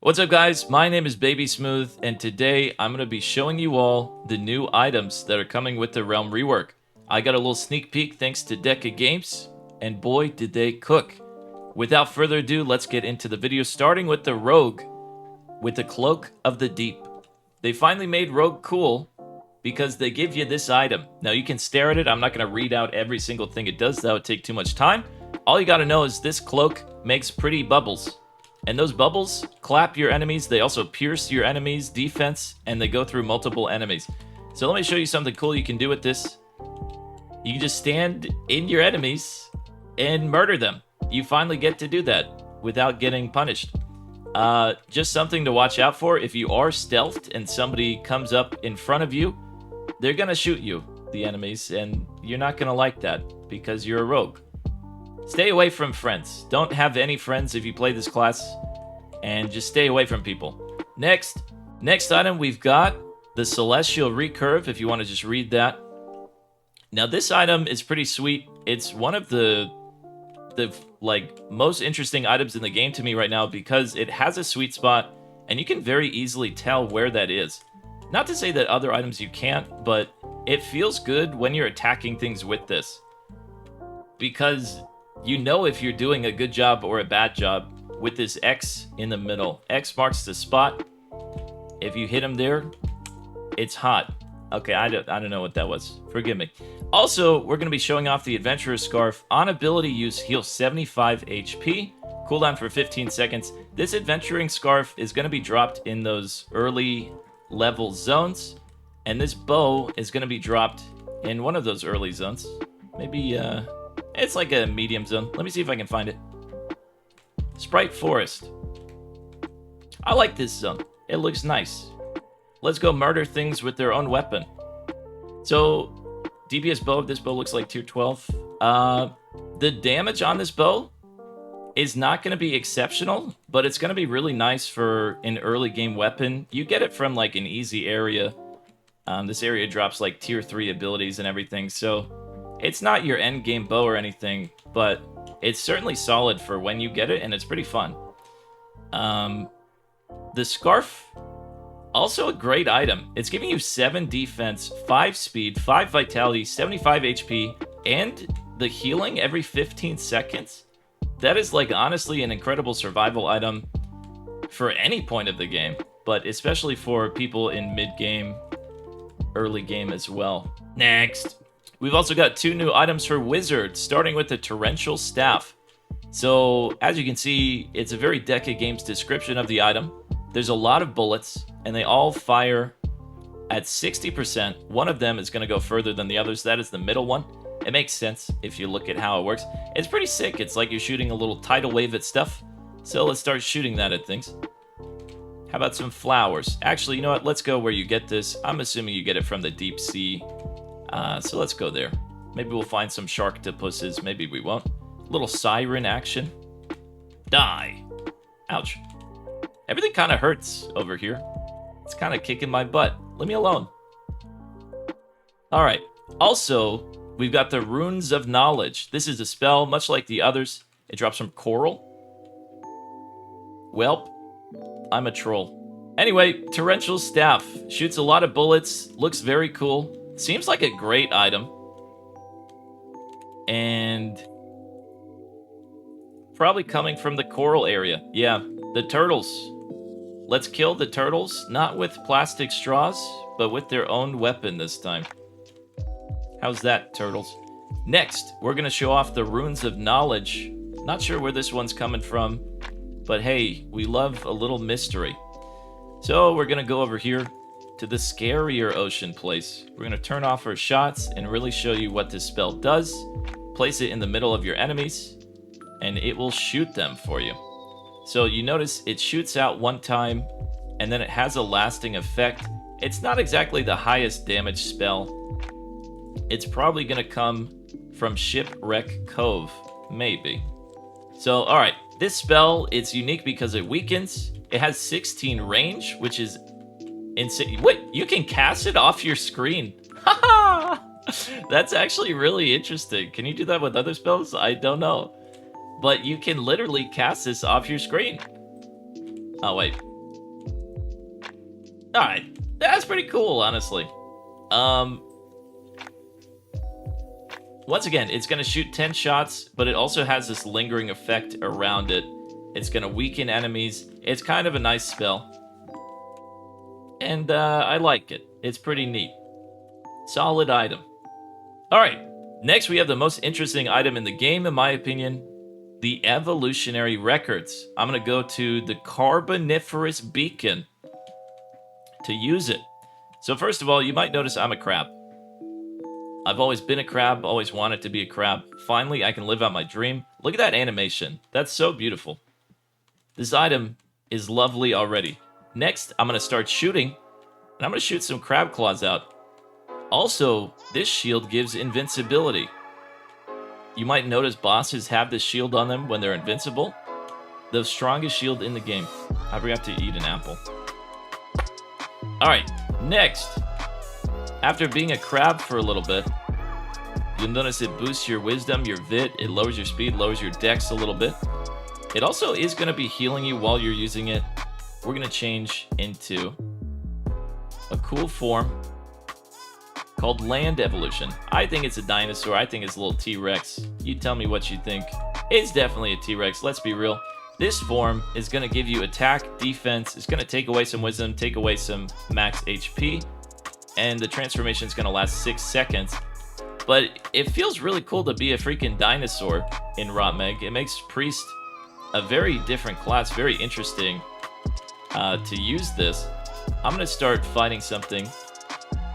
What's up guys, my name is Baby Smooth, and today I'm going to be showing you all the new items that are coming with the Realm rework. I got a little sneak peek thanks to Deca Games, and boy did they cook. Without further ado, let's get into the video, starting with the Rogue, with the Cloak of the Deep. They finally made Rogue cool, because they give you this item. Now you can stare at it, I'm not going to read out every single thing it does, that would take too much time. All you got to know is this cloak makes pretty bubbles. And those bubbles clap your enemies, they also pierce your enemies' defense, and they go through multiple enemies. So let me show you something cool you can do with this. You can just stand in your enemies and murder them. You finally get to do that without getting punished. Just something to watch out for. If you are stealthed and somebody comes up in front of you, they're gonna shoot you, the enemies, and you're not gonna like that because you're a rogue. Stay away from friends. Don't have any friends if you play this class, and just stay away from people. Next item we've got the Celestial Recurve, if you want to just read that. Now this item is pretty sweet. It's one of the most interesting items in the game to me right now because it has a sweet spot and you can very easily tell where that is. Not to say that other items you can't, but it feels good when you're attacking things with this, because you know if you're doing a good job or a bad job with this X in the middle. X marks the spot. If you hit him there, it's hot. Okay, I don't know what that was. Forgive me. Also, we're going to be showing off the Adventurer's Scarf. On ability use, heals 75 HP. Cooldown for 15 seconds. This Adventuring Scarf is going to be dropped in those early level zones. And this bow is going to be dropped in one of those early zones. Maybe, it's like a medium zone. Let me see if I can find it. Sprite Forest. I like this zone. It looks nice. Let's go murder things with their own weapon. So, DPS bow. This bow looks like tier 12. The damage on this bow is not going to be exceptional, but it's going to be really nice for an early game weapon. You get it from like an easy area. This area drops like tier 3 abilities and everything, so it's not your end game bow or anything, but it's certainly solid for when you get it, and it's pretty fun. The Scarf, also a great item. It's giving you 7 defense, 5 speed, 5 vitality, 75 HP, and the healing every 15 seconds. That is like honestly an incredible survival item for any point of the game, but especially for people in mid-game, early game as well. Next. We've also got 2 new items for Wizards, starting with the Torrential Staff. So, as you can see, it's a very Deca Games description of the item. There's a lot of bullets, and they all fire at 60%. One of them is going to go further than the others. That is the middle one. It makes sense if you look at how it works. It's pretty sick. It's like you're shooting a little tidal wave at stuff. So let's start shooting that at things. How about some flowers? Actually, you know what? Let's go where you get this. I'm assuming you get it from the deep sea. So let's go there. Maybe we'll find some sharktopusses. Maybe we won't. Little siren action. Die. Ouch. Everything kind of hurts over here. It's kind of kicking my butt. Leave me alone. Alright. Also, we've got the Runes of Knowledge. This is a spell, much like the others. It drops from coral. Welp. I'm a troll. Anyway, Torrential Staff. Shoots a lot of bullets. Looks very cool. Seems like a great item. And probably coming from the coral area. Yeah, the turtles. Let's kill the turtles, not with plastic straws, but with their own weapon this time. How's that, turtles? Next, we're going to show off the Runes of Knowledge. Not sure where this one's coming from, but hey, we love a little mystery. So we're going to go over here to the Scarier Ocean place. We're going to turn off our shots and really show you what this spell does. Place it in the middle of your enemies, and it will shoot them for you. So you notice it shoots out one time, and then it has a lasting effect. It's not exactly the highest damage spell. It's probably going to come from Shipwreck Cove, maybe. So, alright, this spell, it's unique because it weakens. It has 16 range, which is insane. Wait, you can cast it off your screen. Haha! That's actually really interesting. Can you do that with other spells? I don't know. But you can literally cast this off your screen. Oh, wait. Alright, that's pretty cool, honestly. Once again, it's going to shoot 10 shots, but it also has this lingering effect around it. It's going to weaken enemies. It's kind of a nice spell. And I like it. It's pretty neat. Solid item. Alright, next we have the most interesting item in the game, in my opinion. The Evolutionary Records. I'm going to go to the Carboniferous Beacon to use it. So first of all, you might notice I'm a crab. I've always been a crab, always wanted to be a crab. Finally, I can live out my dream. Look at that animation. That's so beautiful. This item is lovely already. Next, I'm going to start shooting, and I'm going to shoot some crab claws out. Also, this shield gives invincibility. You might notice bosses have this shield on them when they're invincible. The strongest shield in the game. I forgot to eat an apple. Alright, next. After being a crab for a little bit, you'll notice it boosts your wisdom, your vit, it lowers your speed, lowers your dex a little bit. It also is going to be healing you while you're using it. We're going to change into a cool form called Land Evolution. I think it's a dinosaur. I think it's a little T-Rex. You tell me what you think. It's definitely a T-Rex. Let's be real. This form is going to give you attack, defense. It's going to take away some wisdom, take away some max HP. And the transformation is going to last 6 seconds. But it feels really cool to be a freaking dinosaur in ROTMG. It makes Priest a very different class, very interesting to use this. I'm going to start fighting something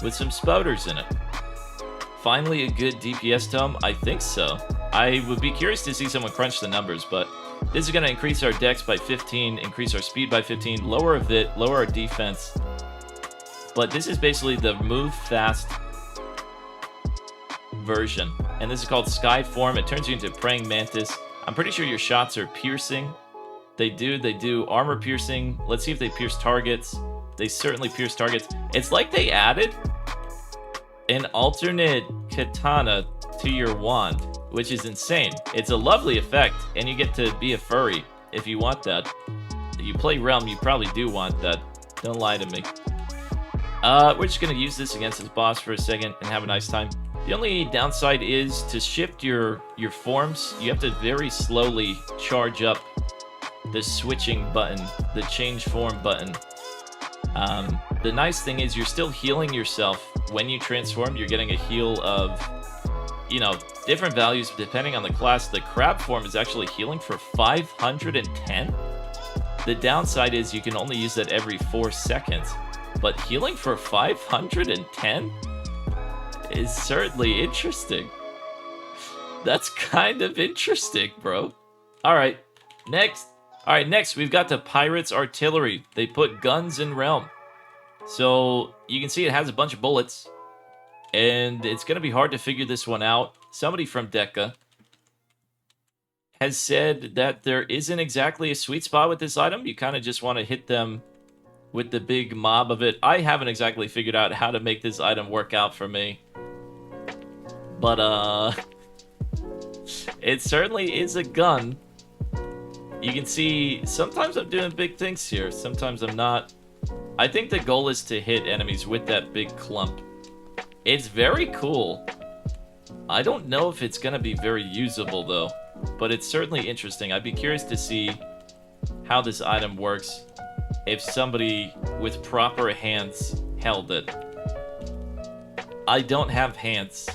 with some spouters in it. Finally, a good DPS tome? I think so. I would be curious to see someone crunch the numbers, but this is going to increase our dex by 15, increase our speed by 15, lower our vit, lower our defense. But this is basically the move fast version. And this is called Sky Form. It turns you into a praying mantis. I'm pretty sure your shots are piercing. They do armor piercing. Let's see if they pierce targets. They certainly pierce targets. It's like they added an alternate katana to your wand, which is insane. It's a lovely effect, and you get to be a furry if you want that. If you play Realm, you probably do want that. Don't lie to me. We're just going to use this against this boss for a second and have a nice time. The only downside is to shift your forms, you have to very slowly charge up the switching button, the change form button. The nice thing is you're still healing yourself when you transform. You're getting a heal of, different values depending on the class. The crab form is actually healing for 510. The downside is you can only use that every 4 seconds. But healing for 510 is certainly interesting. That's kind of interesting, bro. Alright, next. Alright, next we've got the Pirates Artillery. They put guns in Realm. So you can see it has a bunch of bullets. And it's going to be hard to figure this one out. Somebody from Deca has said that there isn't exactly a sweet spot with this item. You kind of just want to hit them with the big mob of it. I haven't exactly figured out how to make this item work out for me. But, it certainly is a gun. You can see, sometimes I'm doing big things here, sometimes I'm not. I think the goal is to hit enemies with that big clump. It's very cool. I don't know if it's going to be very usable, though. But it's certainly interesting. I'd be curious to see how this item works if somebody with proper hands held it. I don't have hands,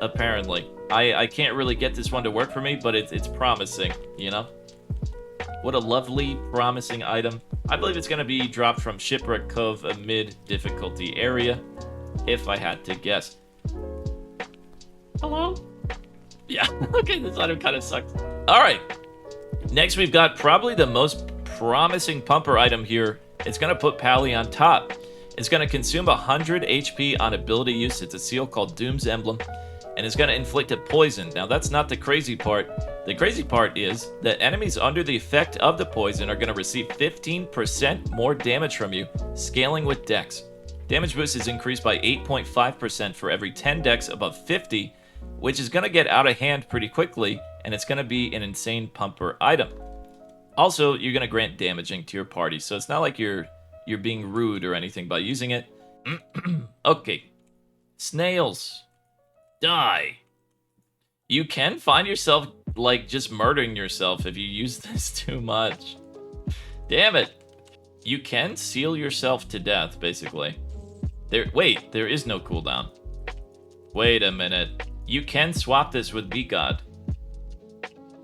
apparently. I can't really get this one to work for me, but it's promising, you know? What a lovely, promising item. I believe it's going to be dropped from Shipwreck Cove, a mid-difficulty area, if I had to guess. Hello? Yeah, okay, this item kind of sucks. Alright, next we've got probably the most promising pumper item here. It's going to put Pally on top. It's going to consume 100 HP on ability use. It's a seal called Doom's Emblem. And it's going to inflict a poison. Now, that's not the crazy part. The crazy part is that enemies under the effect of the poison are going to receive 15% more damage from you, scaling with dex. Damage boost is increased by 8.5% for every 10 dex above 50, which is going to get out of hand pretty quickly, and it's going to be an insane pumper item. Also, you're going to grant damaging to your party, so it's not like you're you're being rude or anything by using it. Okay. Snails. Die. You can find yourself, like, just murdering yourself if you use this too much. Damn it. You can seal yourself to death, basically. Wait, there is no cooldown. Wait a minute. You can swap this with Beat God.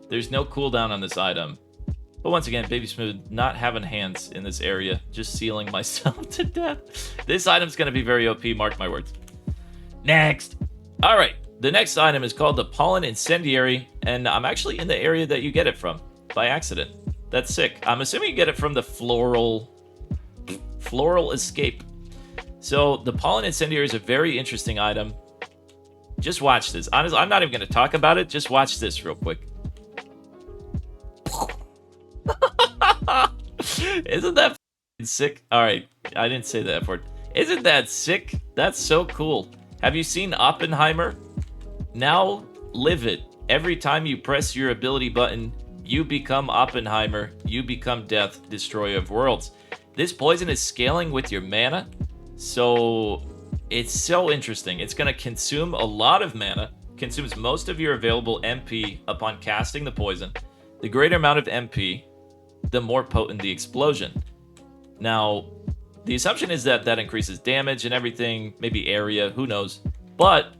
There's no cooldown on this item. But once again, Baby Smooth, not having hands in this area, just sealing myself to death. This item's going to be very OP, mark my words. Next. All right, the next item is called the Pollen Incendiary, and I'm actually in the area that you get it from, by accident. That's sick. I'm assuming you get it from the Floral Escape. So the Pollen Incendiary is a very interesting item. Just watch this. Honestly, I'm not even going to talk about it. Just watch this real quick. Isn't that sick? All right, I didn't say the F word. Isn't that sick? That's so cool. Have you seen Oppenheimer? Now live it. Every time you press your ability button, you become Oppenheimer. You become Death, Destroyer of Worlds. This poison is scaling with your mana, so it's so interesting. It's going to consume a lot of mana, consumes most of your available MP upon casting the poison. The greater amount of MP, the more potent the explosion. Now, the assumption is that that increases damage and everything, maybe area, who knows. But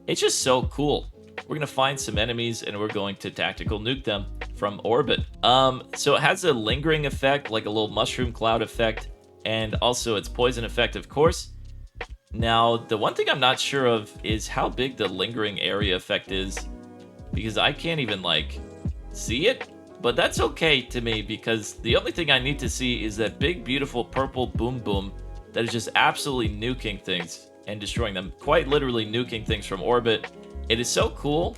it's just so cool. We're going to find some enemies and we're going to tactical nuke them from orbit. So it has a lingering effect, like a little mushroom cloud effect, and also its poison effect, of course. Now, the one thing I'm not sure of is how big the lingering area effect is, because I can't even, like, see it. But that's okay to me, because the only thing I need to see is that big, beautiful purple boom boom that is just absolutely nuking things and destroying them. Quite literally nuking things from orbit. It is so cool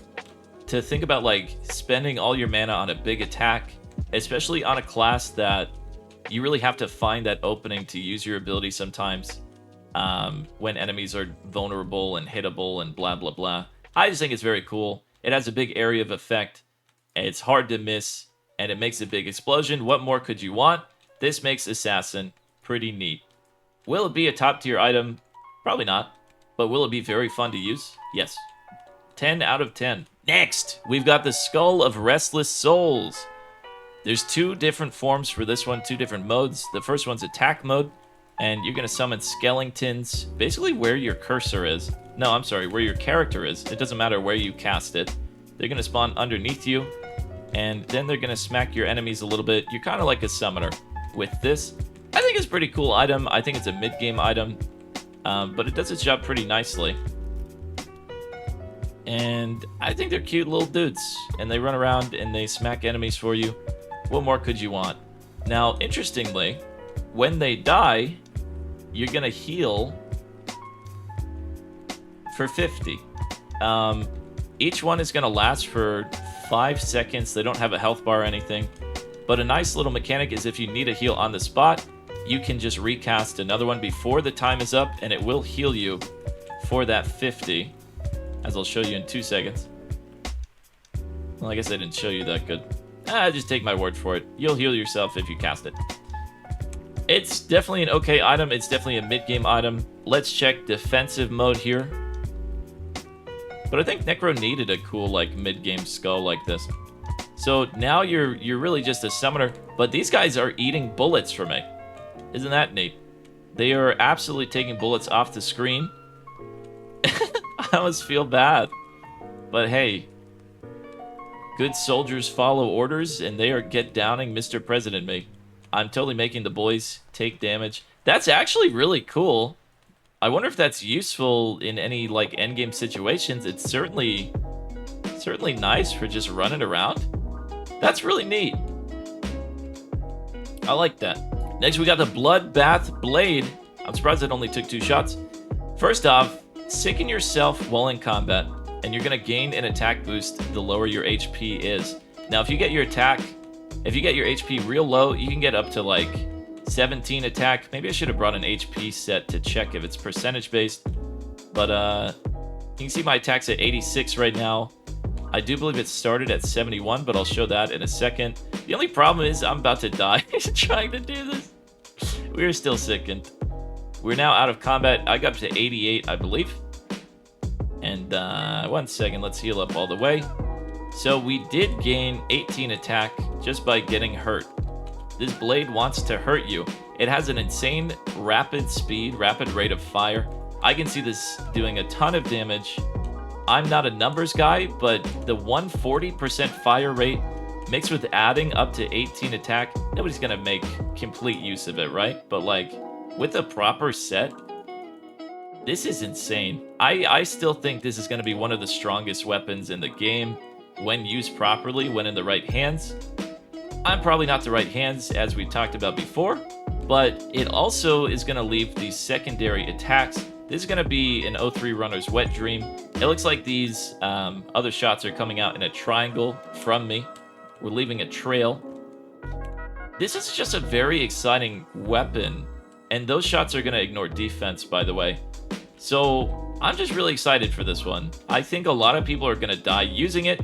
to think about, like, spending all your mana on a big attack, especially on a class that you really have to find that opening to use your ability sometimes when enemies are vulnerable and hittable and blah, blah, blah. I just think it's very cool. It has a big area of effect. It's hard to miss, and it makes a big explosion. What more could you want? This makes Assassin pretty neat. Will it be a top-tier item? Probably not. But will it be very fun to use? Yes. 10 out of 10. Next, we've got the Skull of Restless Souls. There's two different forms for this one, two different modes. The first one's attack mode, and you're going to summon skeletons basically where your cursor is. No, I'm sorry, where your character is. It doesn't matter where you cast it. They're going to spawn underneath you, and then they're going to smack your enemies a little bit. You're kind of like a summoner with this. I think it's a pretty cool item. I think it's a mid-game item, but it does its job pretty nicely. And I think they're cute little dudes, and they run around and they smack enemies for you. What more could you want? Now, interestingly, when they die, you're going to heal for 50. Each one is going to last for 5 seconds. They don't have a health bar or anything. But a nice little mechanic is if you need a heal on the spot, you can just recast another one before the time is up, and it will heal you for that 50, as I'll show you in 2 seconds. Well, I guess I didn't show you that good. Just take my word for it. You'll heal yourself if you cast it. It's definitely an okay item. It's definitely a mid-game item. Let's check defensive mode here. But I think Necro needed a cool, like, mid-game skull like this. So now you're really just a summoner. But these guys are eating bullets for me. Isn't that neat? They are absolutely taking bullets off the screen. I almost feel bad. But hey, good soldiers follow orders, and they are get downing Mr. President me. I'm totally making the boys take damage. That's actually really cool. I wonder if that's useful in any, like, endgame situations. It's certainly nice for just running around. That's really neat. I like that. Next, we got the Bloodbath Blade. I'm surprised it only took 2 shots. First off, sicken yourself while in combat, and you're going to gain an attack boost the lower your HP is. Now, if you get your HP real low, you can get up to, like, 17 attack. Maybe I should have brought an HP set to check if it's percentage based. But you can see my attack's at 86 right now. I do believe it started at 71, but I'll show that in a second. The only problem is I'm about to die trying to do this. We're still sickened. We're now out of combat. I got up to 88, I believe. And 1 second, let's heal up all the way. So we did gain 18 attack just by getting hurt. This blade wants to hurt you. It has an insane rapid speed, rapid rate of fire. I can see this doing a ton of damage. I'm not a numbers guy, but the 140% fire rate mixed with adding up to 18 attack, nobody's gonna make complete use of it, right? But like, with a proper set, this is insane. I still think this is gonna be one of the strongest weapons in the game when used properly, when in the right hands. I'm probably not the right hands, as we talked about before, but it also is gonna leave these secondary attacks. This is going to be an 03 runner's wet dream. It looks like these other shots are coming out in a triangle from me. We're leaving a trail. This is just a very exciting weapon. And those shots are going to ignore defense, by the way. So I'm just really excited for this one. I think a lot of people are going to die using it.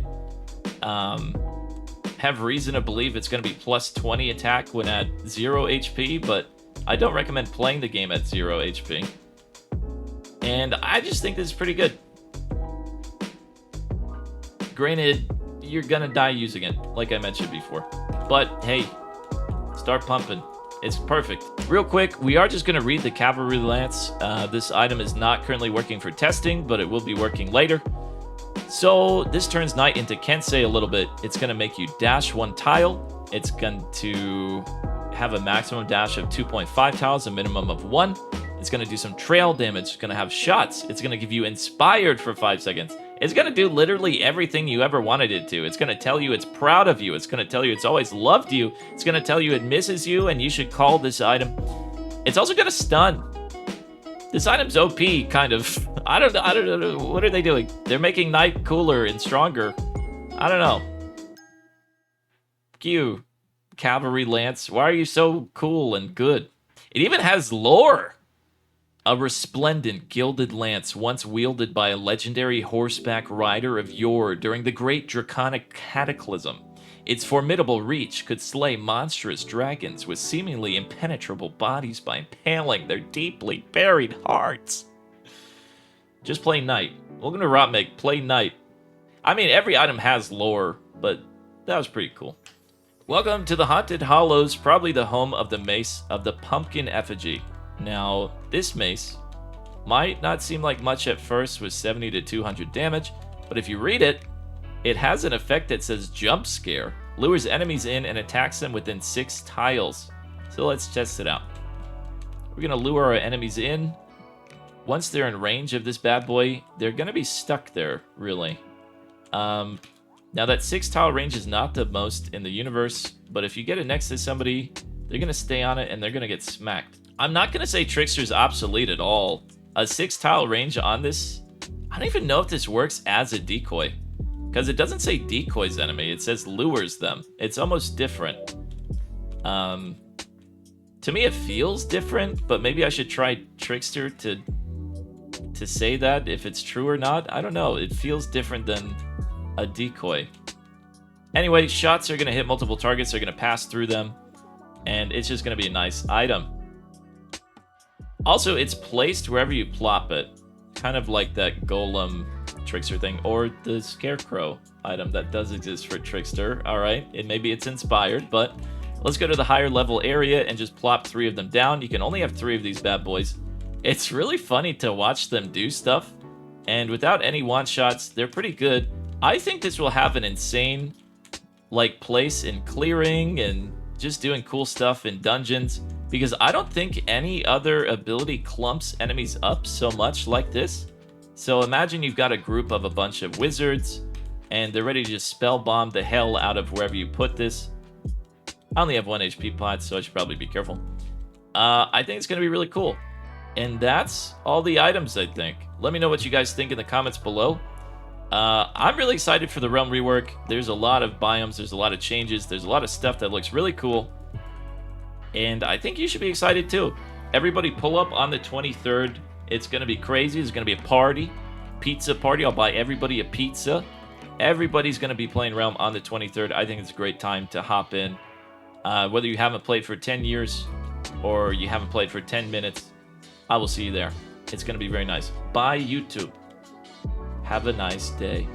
Have reason to believe it's going to be plus 20 attack when at 0 HP, but I don't recommend playing the game at 0 HP. And I just think this is pretty good. Granted, you're gonna die using it, like I mentioned before. But hey, start pumping. It's perfect. Real quick, we are just gonna read the Cavalry Lance. This item is not currently working for testing, but it will be working later. So this turns night into Kensei a little bit. It's gonna make you dash 1 tile. It's going to have a maximum dash of 2.5 tiles, a minimum of 1. It's going to do some trail damage. It's going to have shots. It's going to give you inspired for 5 seconds. It's going to do literally everything you ever wanted it to. It's going to tell you it's proud of you. It's going to tell you it's always loved you. It's going to tell you it misses you and you should call this item. It's also going to stun. This item's OP, kind of. I don't know. What are they doing? They're making night cooler and stronger. I don't know. Q, Cavalry Lance. Why are you so cool and good? It even has lore. A resplendent gilded lance once wielded by a legendary horseback rider of yore during the great draconic cataclysm. Its formidable reach could slay monstrous dragons with seemingly impenetrable bodies by impaling their deeply buried hearts. Just play knight. Welcome to ROTMG, play knight. I mean, every item has lore, but that was pretty cool. Welcome to the Haunted Hollows, probably the home of the mace of the pumpkin effigy. Now, this mace might not seem like much at first with 70 to 200 damage, but if you read it, it has an effect that says jump scare, lures enemies in and attacks them within 6 tiles. So let's test it out. We're going to lure our enemies in. Once they're in range of this bad boy, they're going to be stuck there, really. Now that 6 tile range is not the most in the universe, but if you get it next to somebody, they're going to stay on it and they're going to get smacked. I'm not going to say Trickster's obsolete at all. A 6 tile range on this, I don't even know if this works as a decoy. Because it doesn't say decoys enemy, it says lures them. It's almost different. To me it feels different, but maybe I should try Trickster to say that, if it's true or not. I don't know, it feels different than a decoy. Anyway, shots are going to hit multiple targets, they're going to pass through them, and it's just going to be a nice item. Also, it's placed wherever you plop it. Kind of like that golem Trickster thing, or the Scarecrow item that does exist for Trickster. Alright, maybe it's inspired, but let's go to the higher level area and just plop 3 of them down. You can only have 3 of these bad boys. It's really funny to watch them do stuff, and without any one-shots, they're pretty good. I think this will have an insane place in clearing and just doing cool stuff in dungeons, because I don't think any other ability clumps enemies up so much like this. So imagine you've got a group of a bunch of wizards, and they're ready to just spell bomb the hell out of wherever you put this. I only have 1 HP pot, so I should probably be careful. I think it's going to be really cool. And that's all the items, I think. Let me know what you guys think in the comments below. I'm really excited for the Realm rework. There's a lot of biomes, there's a lot of changes, there's a lot of stuff that looks really cool. And I think you should be excited too. Everybody pull up on the 23rd. It's going to be crazy. There's going to be a party. Pizza party. I'll buy everybody a pizza. Everybody's going to be playing Realm on the 23rd. I think it's a great time to hop in. Whether you haven't played for 10 years or you haven't played for 10 minutes, I will see you there. It's going to be very nice. Bye, YouTube. Have a nice day.